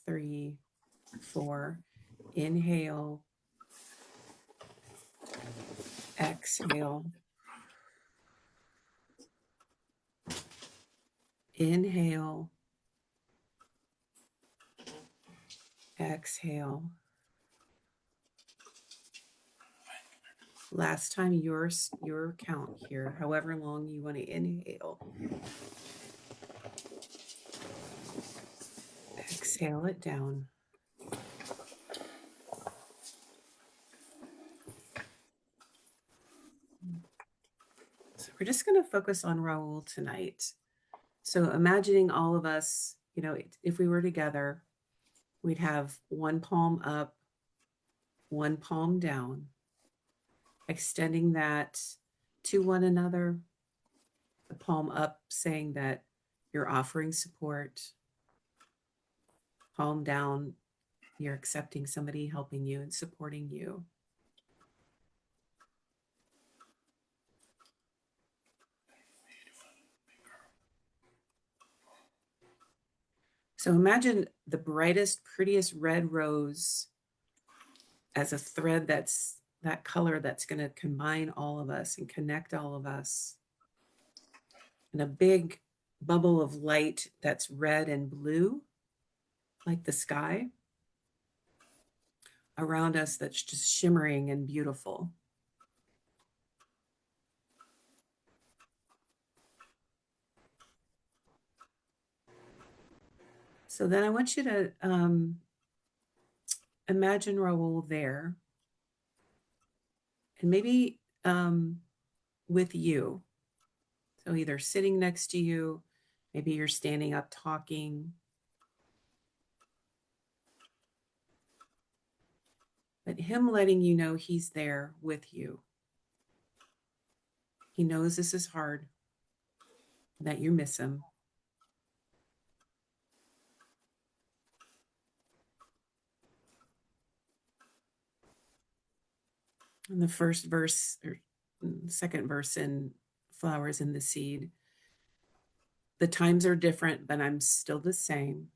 3, 4. Inhale, exhale, inhale, Exhale. Last time your count here, however long you want to inhale. Exhale it down. So we're just going to focus on Raul tonight. So imagining all of us, you know, if we were together, we'd have one palm up, one palm down, extending that to one another, the palm up saying that you're offering support, palm down, you're accepting somebody helping you and supporting you. So imagine the brightest, prettiest red rose as a thread that's that color that's going to combine all of us and connect all of us. And a big bubble of light that's red and blue, like the sky, around us that's just shimmering and beautiful. So then I want you to imagine Raul there, and maybe with you. So either sitting next to you, maybe you're standing up talking. But him letting you know he's there with you. He knows this is hard, that you miss him. And the first verse, or second verse in Flowers in the Seed, the times are different, but I'm still the same.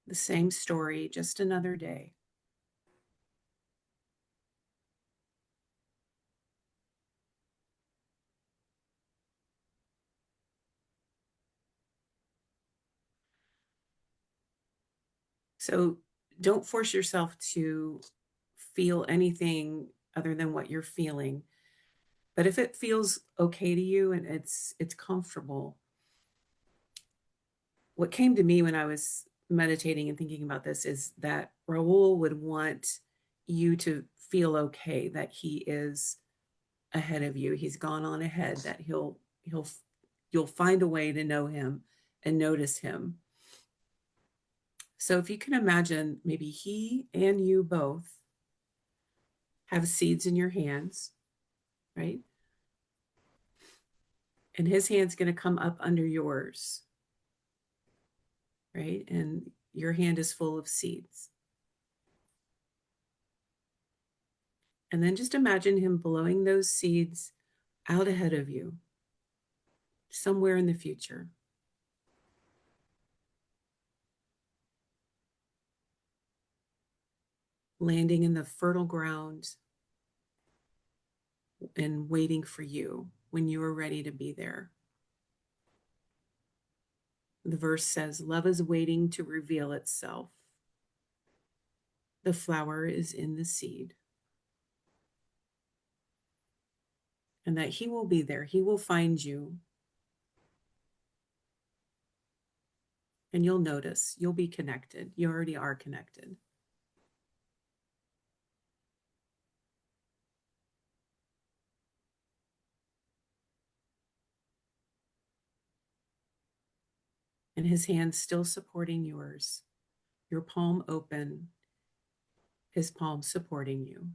The same story, just another day. So don't force yourself to feel anything other than what you're feeling. But if it feels okay to you and it's comfortable, what came to me when I was meditating and thinking about this is that Raul would want you to feel okay that he is ahead of you. He's gone on ahead, that you'll find a way to know him and notice him. So if you can imagine, maybe he and you both have seeds in your hands, right? And his hand's going to come up under yours, right? And your hand is full of seeds. And then just imagine him blowing those seeds out ahead of you, somewhere in the future. Landing in the fertile ground and waiting for you when you are ready to be there. The verse says, love is waiting to reveal itself. The flower is in the seed. And that he will be there. He will find you. And you'll notice, you'll be connected. You already are connected. And his hand still supporting yours, your palm open, his palm supporting you.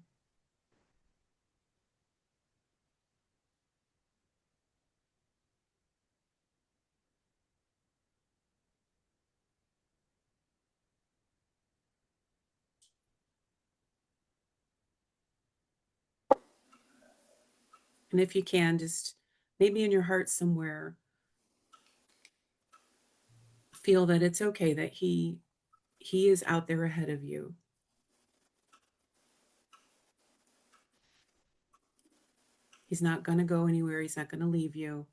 And if you can, just maybe in your heart somewhere, feel that it's okay that he is out there ahead of you. He's not going to go anywhere. He's not going to leave you.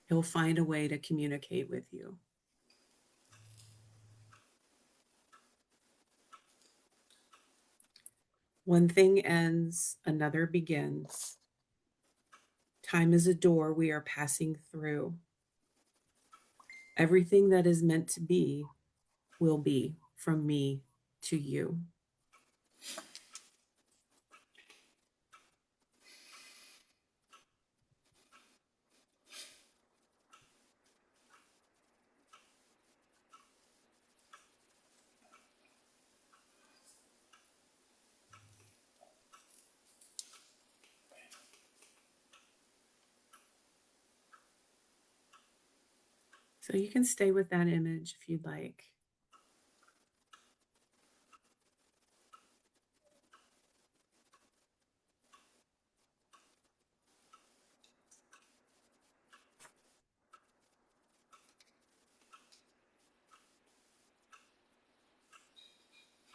He'll find a way to communicate with you. One thing ends, another begins. Time is a door we are passing through. Everything that is meant to be will be from me to you. So you can stay with that image if you'd like.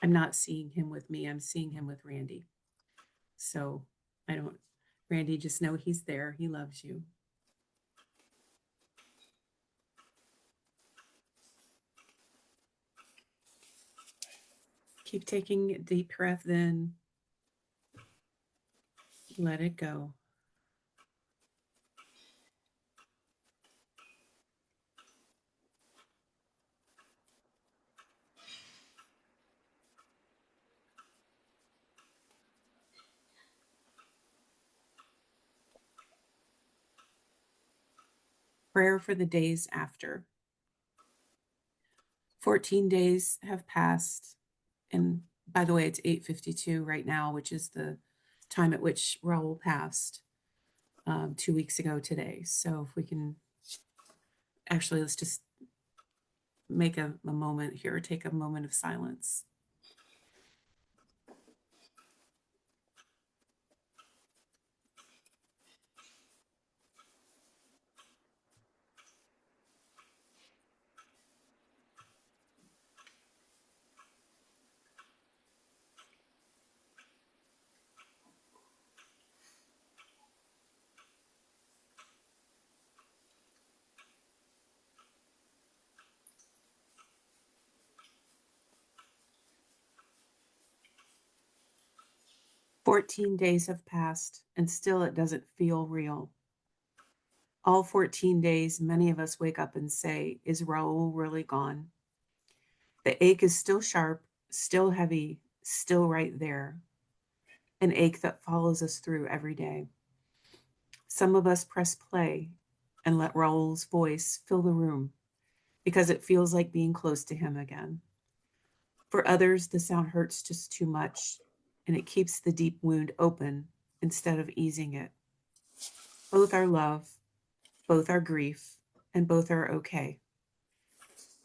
I'm not seeing him with me. I'm seeing him with Randy. So Randy, just know he's there. He loves you. Keep taking a deep breath in. Let it go. Prayer for the days after. 14 days have passed. And by the way, it's 8:52 right now, which is the time at which Raul passed 2 weeks ago today. So if we can, actually, let's just make a moment here, take a moment of silence. "14 days have passed, and still it doesn't feel real. All 14 days, many of us wake up and say, is Raul really gone? The ache is still sharp, still heavy, still right there. An ache that follows us through every day. Some of us press play and let Raul's voice fill the room because it feels like being close to him again. For others, the sound hurts just too much, and it keeps the deep wound open instead of easing it. Both are love, both are grief, and both are okay.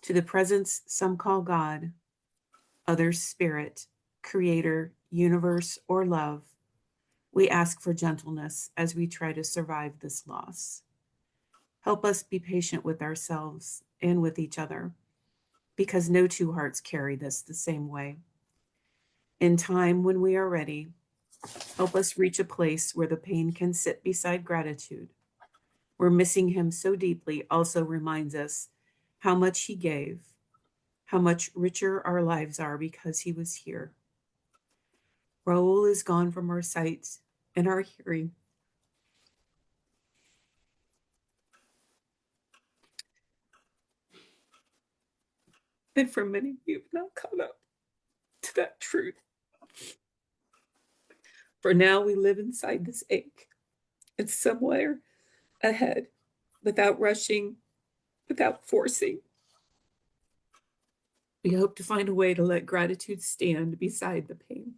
To the presence some call God, others spirit, creator, universe, or love, we ask for gentleness as we try to survive this loss. Help us be patient with ourselves and with each other, because no two hearts carry this the same way. In time, when we are ready, help us reach a place where the pain can sit beside gratitude, where missing him so deeply also reminds us how much he gave, how much richer our lives are because he was here. Raul is gone from our sight and our hearing. And for many of you have not caught up to that truth. For now, we live inside this ache and somewhere ahead, without rushing, without forcing. We hope to find a way to let gratitude stand beside the pain.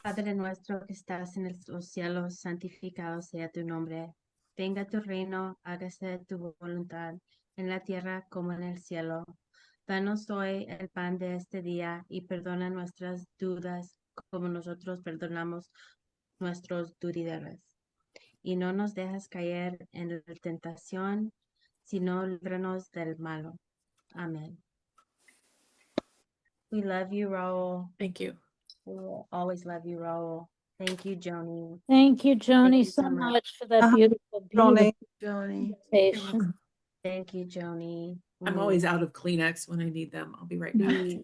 Padre nuestro que estás en los cielos, santificado sea tu nombre. Venga tu reino, hágase tu voluntad, en la tierra como en el cielo. Danos hoy el pan de este día y perdona nuestras deudas como nosotros perdonamos nuestros deudores. Y no nos dejes caer en la tentación, sino líbranos del malo. Amen. We love you, Raul. Thank you. We will always love you, Raul. Thank you, Joni. Thank you, Joni, you so so much. much for that Uh-huh. beautiful, Joni. beautiful Joni. invitation. Thank you, Joni. I'm always out of Kleenex when I need them. I'll be right back.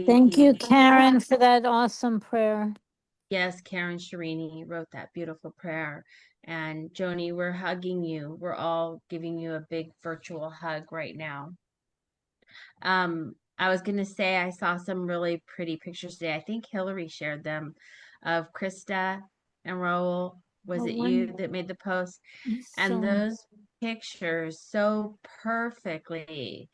Thank you, Karen, for that awesome prayer. Yes, Karen Sharini wrote that beautiful prayer. And Joni, we're hugging you. We're all giving you a big virtual hug right now. I was gonna say I saw some really pretty pictures today. I think Hillary shared them of Krista and Raul. Was Oh, it you wonderful. that made the post? And So those pictures so perfectly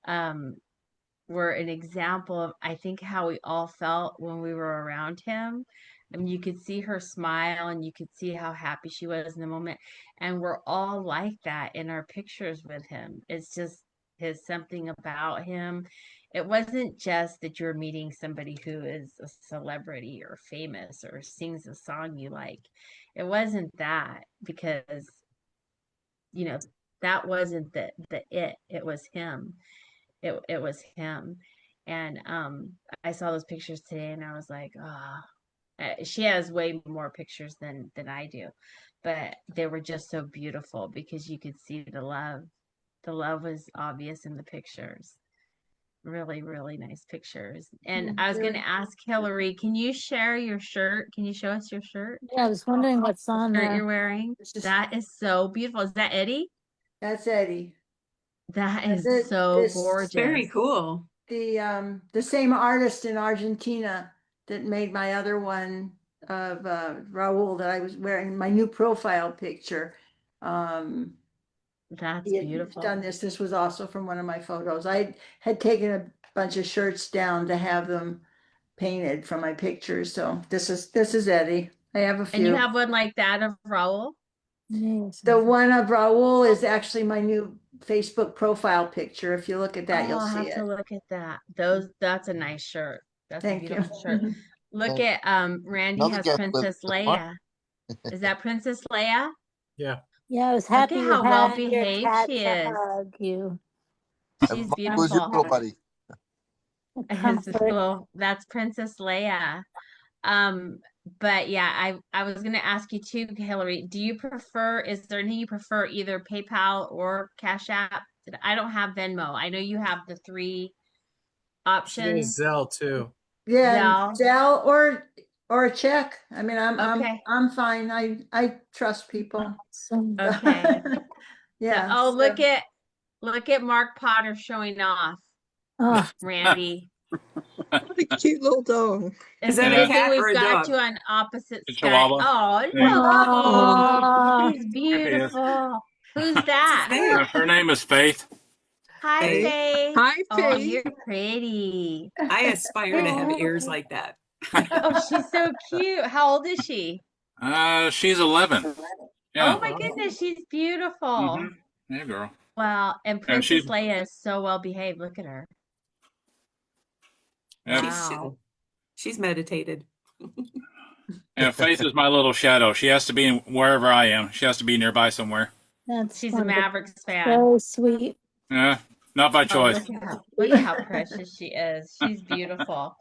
were an example of, I think, how we all felt when we were around him. I mean, you could see her smile and you could see how happy she was in the moment. And we're all like that in our pictures with him. It's just his something about him. It wasn't just that you're meeting somebody who is a celebrity or famous or sings a song you like. It wasn't that, because, you know, that wasn't it was him. It was him. And I saw those pictures today and I was like, oh, she has way more pictures than I do, but they were just so beautiful because you could see the love. The love was obvious in the pictures. Really, really nice pictures. And I was going to ask Hillary, can you share your shirt? Can you show us your shirt? yeah, I was wondering what's on Shirt there. you're wearing? That is so beautiful. Is that Eddie? That's Eddie. That is This- so this- gorgeous. Very cool. The same artist in Argentina that made my other one of Raul that I was wearing, my new profile picture. That's He had beautiful. done this. This was also from one of my photos. I had taken a bunch of shirts down to have them painted from my pictures. So this is Eddie. I have a few. And you have one like that of Raul? Yes. The one of Raul is actually my new Facebook profile picture. If you look at that, Oh, you'll I'll see have it. to look at that. That's a nice shirt. That's a Thank you. beautiful shirt. Look at Randy Another has guest Princess list. Leia. Is that Princess Leia? Yeah. Yeah, I was Look happy at you how well had your behaved cat she to is. hug you. She's Who's your beautiful. little buddy? Comfort. That's Princess Leia. But yeah, I was gonna ask you too, Hillary, is there anything you prefer, either PayPal or Cash App? I don't have Venmo. I know you have the three She has options. Zelle too. Yeah, Zelle. Zelle or a check. I mean, Okay. I'm fine. I trust people. So Okay. Yeah. Oh, so- look at Mark Potter showing off, oh, Randy. What a cute little dog. It's Is that a amazing cat or we've a got dog? you on opposite A sky. chihuahua. Oh, Yeah. look. oh, She's beautiful. Who's What's that? his name? Her name is Faith. Hi, Faith. Faith. Hi, Oh, Faith. you're pretty. I aspire to have ears like that. Oh, she's so cute. How old is she? She's 11. Yeah. Oh my goodness, she's beautiful. Mhm. Yeah, girl. Wow. And And Princess Leia is so well behaved. Look at her. Yeah. Wow. She's meditated. Faith is my little shadow. She has to be wherever I am. She has to be nearby somewhere. that's She's a wonderful. Mavericks fan. So sweet. Yeah, not by Oh, choice. look at how precious she is. She's beautiful.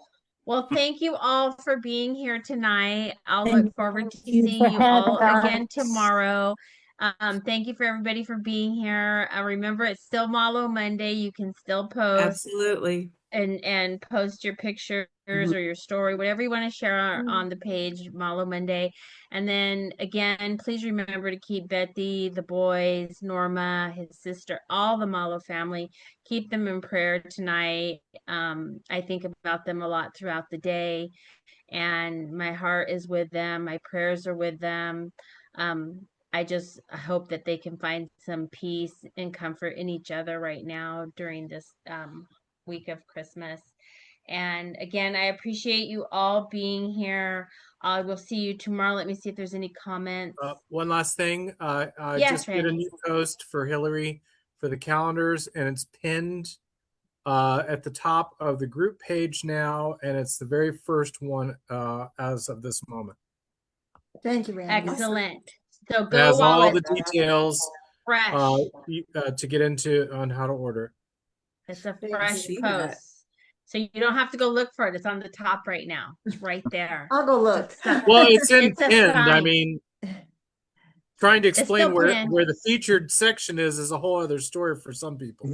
Well, thank you all for being here tonight. I'll Thank look forward to you seeing for you all having again us. tomorrow. Thank you for everybody for being here. Remember, it's still Malo Monday. You can still post Absolutely. and post your pictures or your story, whatever you want to share on the page, Malo Monday. And then again, please remember to keep Betty, the boys, Norma, his sister, all the Malo family, keep them in prayer tonight. I think about them a lot throughout the day, and my heart is with them. My prayers are with them. I just hope that they can find some peace and comfort in each other right now during this week of Christmas. And again, I appreciate you all being here. I will see you tomorrow. Let me see if there's any comments. One last thing. I Yes, just did a Randy. new post for Hillary for the calendars, and it's pinned at the top of the group page now, and it's the very first one as of this moment. Thank you, Randy. Excellent. So It go has while all the it's details fresh. to get into on how to order. It's a didn't fresh see that. post. So you don't have to go look for it. It's on the top right now. It's right there. I'll go look. It's a, Well, it's in it's a pinned. I sign. mean, trying to It's explain still where pinned. the featured section is a whole other story for some people.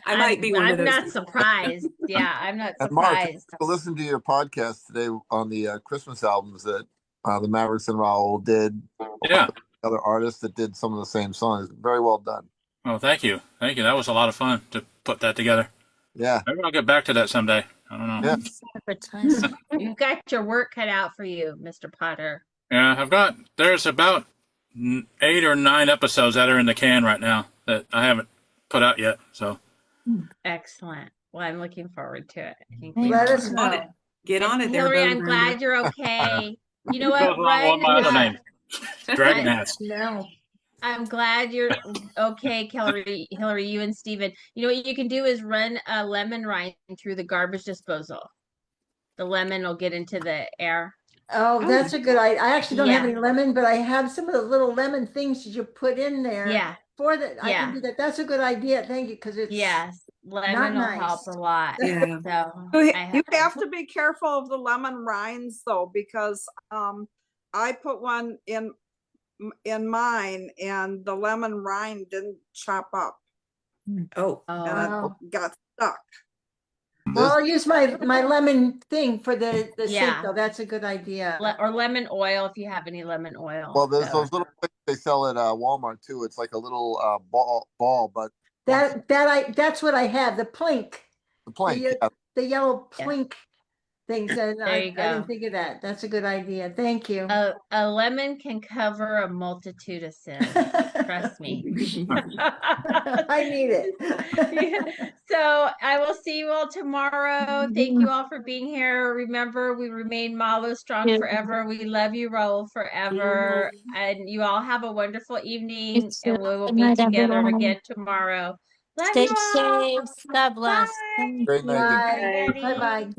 I might be one of I'm those not people. surprised. Yeah, I'm not And Mark, surprised. I listened to your podcast today on the Christmas albums that the Mavericks and Raul did. Yeah. Other artists that did some of the same songs. Very well done. Oh, thank you. Thank you. That was a lot of fun to put that together. Yeah. Maybe I'll get back to that someday. I don't know. Yeah. Advertise. You've got your work cut out for you, Mr. Potter. Yeah, there's about 8 or 9 episodes that are in the can right now that I haven't put out yet. So Excellent. Well, I'm looking forward to it. I think Thank we Let all us are. On it. know. Get on it there, Hillary, Bo I'm Brenda. glad you're okay. You know goes what? along Run. with my other name, Dragon Hats. No. I'm glad you're okay, Hillary, you and Steven. You know what you can do is run a lemon rind through the garbage disposal. The lemon will get into the air. Oh, that's a good idea. I actually don't have Yeah. any lemon, but I have some of the little lemon things that you put in there. Yeah. For that, I can Yeah. do that. That's a good idea. Thank you, because it's Yes. Lemon not will nice. help a lot. Yeah. So You have to be careful of the lemon rinds though, because I put one in mine and the lemon rind didn't chop up Oh, and oh, it got stuck. Well, I'll use my lemon thing for the sink Yeah. though. That's a good idea. or lemon oil if you have any lemon oil. Well, there's So- those little things they sell at Walmart too. It's like a little ball, but That's what I have. The plink, the plank. the, Yeah. the yellow Yeah. plink things. And There I you didn't go. think of that. That's a good idea. Thank you. A lemon can cover a multitude of sins. Trust me. I need it. So I will see you all tomorrow. Thank you all for being here. Remember, we remain Malo Strong Yeah. forever. We love you, Raul, forever. And you all have a wonderful evening. It's, And we will good be night, together everyone. again tomorrow. Love Stay you all. safe. God bless. Bye. Thank Great you. night. Bye. Everybody. Bye-bye.